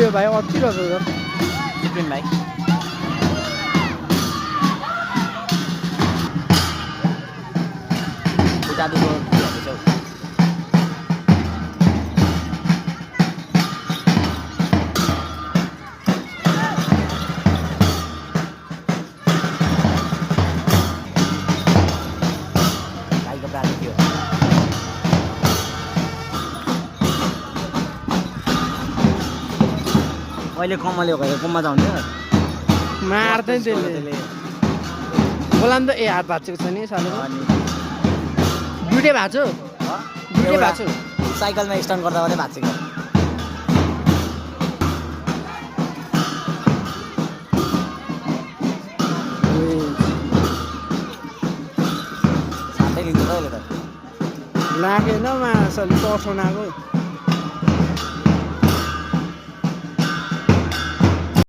यो भाइ अति रहेछ सुप्रिम भाइ जादुको गाईको प्राणी थियो अहिले कमले हो कोमा जाउँथ्यो मार्दैन त्यसले बोलाम त ए हात भाँचेको छ नि सानो दुइटै भाँच्यो दुइटै भाँच्यो साइकलमा स्टन्ट गर्दा मात्रै भाँचेको साथै लिन्छ त अहिले त लागेन मासले चर्साउन आएको